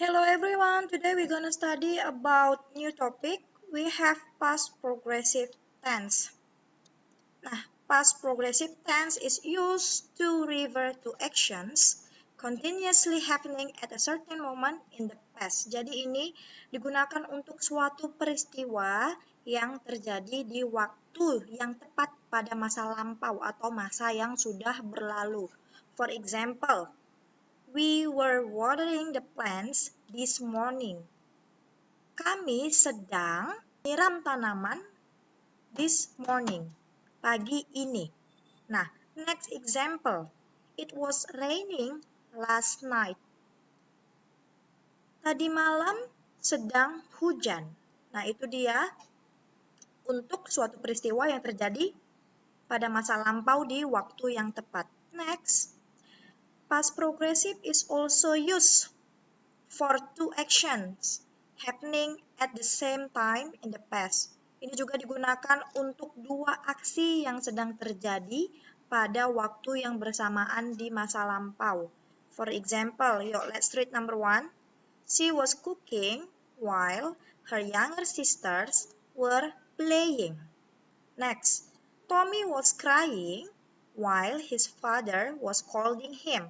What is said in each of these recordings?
Hello everyone, today we're gonna study about new topic. We have past progressive tense. Nah, past progressive tense is used to refer to actions continuously happening at a certain moment in the past. Jadi ini digunakan untuk suatu peristiwa yang terjadi di waktu yang tepat pada masa lampau atau masa yang sudah berlalu. For example, we were watering the plants this morning. Kami sedang menyiram tanaman this morning, pagi ini. Nah, next example. It was raining last night. Tadi malam sedang hujan. Nah, itu dia untuk suatu peristiwa yang terjadi pada masa lampau di waktu yang tepat. Next, past progressive is also used for two actions happening at the same time in the past. Ini juga digunakan untuk dua aksi yang sedang terjadi pada waktu yang bersamaan di masa lampau. For example, let's read number 1. She was cooking while her younger sisters were playing. Next, Tommy was crying while his father was scolding him.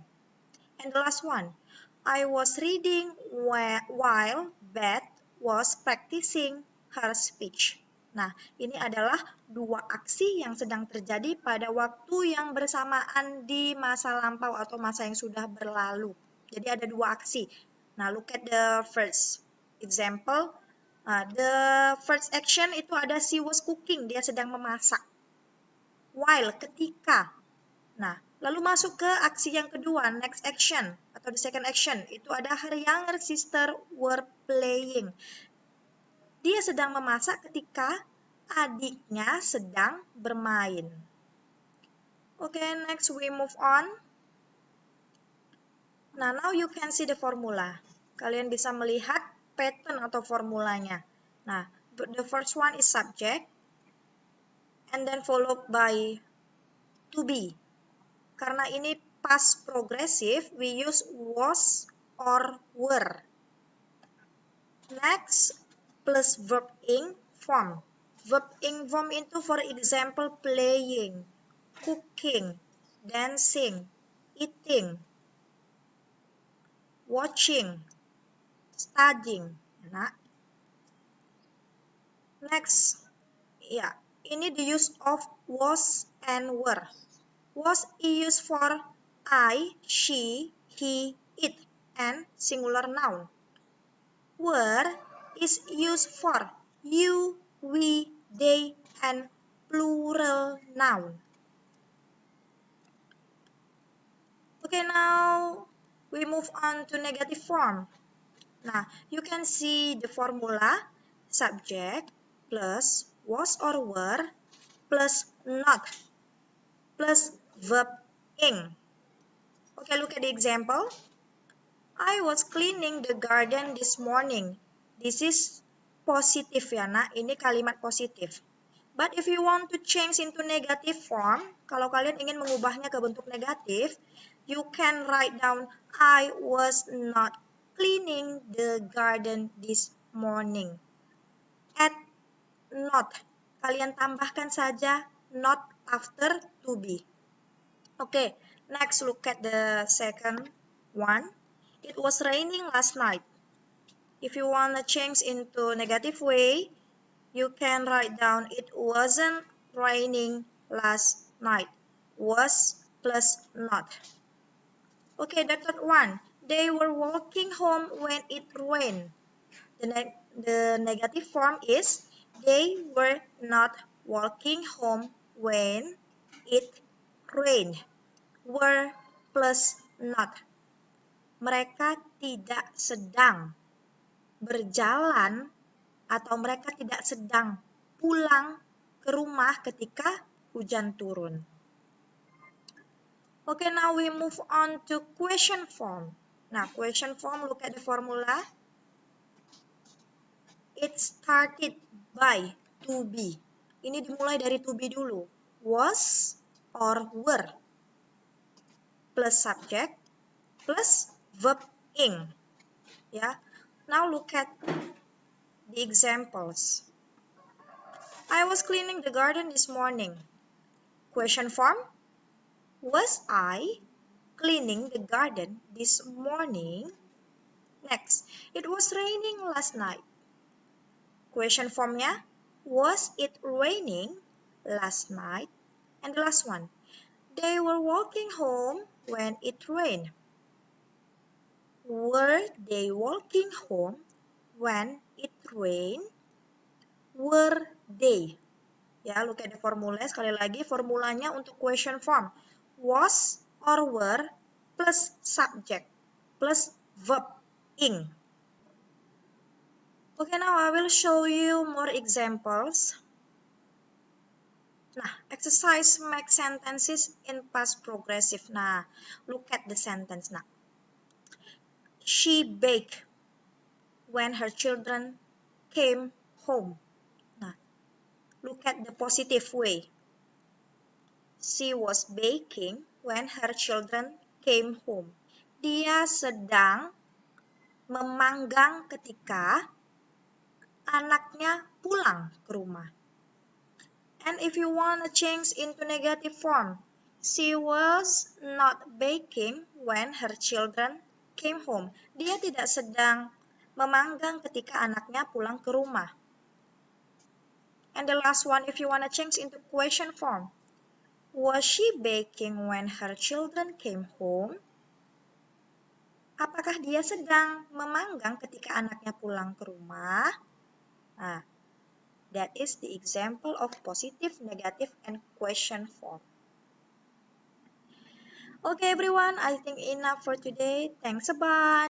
And the last one, I was reading while Beth was practicing her speech. Nah, ini adalah dua aksi yang sedang terjadi pada waktu yang bersamaan di masa lampau atau masa yang sudah berlalu. Jadi ada dua aksi. Nah, look at the first example. The first action itu ada she was cooking, dia sedang memasak. While, ketika. Nah, lalu masuk ke aksi yang kedua, next action atau the second action. Itu ada her younger sister were playing. Dia sedang memasak ketika adiknya sedang bermain. Okay, next we move on. Nah, now you can see the formula. Kalian bisa melihat pattern atau formulanya. Nah, the first one is subject and then followed by to be. Karena ini past progressive, we use was or were. Next, plus verb ing form. Verb ing form itu for example playing, cooking, dancing, eating, watching, studying. Nah, next, ya, ini the use of was and were. Was used for I, she, he, it, and singular noun. Were is used for you, we, they, and plural noun. Okay, now we move on to negative form. Now, you can see the formula subject plus was or were plus not plus verb ing. Okay, look at the example. I was cleaning the garden this morning. This is positif ya, nak. Ini kalimat positif. But if you want to change into negative form, kalau kalian ingin mengubahnya ke bentuk negatif, you can write down I was not cleaning the garden this morning. Add not. Kalian tambahkan saja not after to be. Okay, next look at the second one. It was raining last night. If you want to change into negative way, you can write down it wasn't raining last night. Was plus not. Okay, the third one. They were walking home when it rained. The negative form is they were not walking home when it rained. Were plus not. Mereka tidak sedang berjalan atau mereka tidak sedang pulang ke rumah ketika hujan turun. Okay, now we move on to question form. Nah, question form, look at the formula. It started by to be. Ini dimulai dari to be dulu. Was or were plus subject plus verb ing. Ya. Now look at the examples. I was cleaning the garden this morning. Question form. Was I cleaning the garden this morning? Next, it was raining last night. Question formnya, was it raining last night? And the last one, they were walking home when it rained. Were they walking home when it rained? Were they? Ya, look at the formula. Sekali lagi, formulanya untuk question form. Was or were plus subject plus verb ing. Okay, now I will show you more examples. Nah, exercise make sentences in past progressive. Nah, look at the sentence now. She baked when her children came home. Nah, look at the positive way. She was baking when her children came home. Dia sedang memanggang ketika anaknya pulang ke rumah. And if you want to change into negative form, she was not baking when her children came home. Dia tidak sedang memanggang ketika anaknya pulang ke rumah. And the last one, if you want to change into question form, was she baking when her children came home? Apakah dia sedang memanggang ketika anaknya pulang ke rumah? Nah, that is the example of positive, negative, and question form. Okay, everyone, I think enough for today. Thanks a bunch.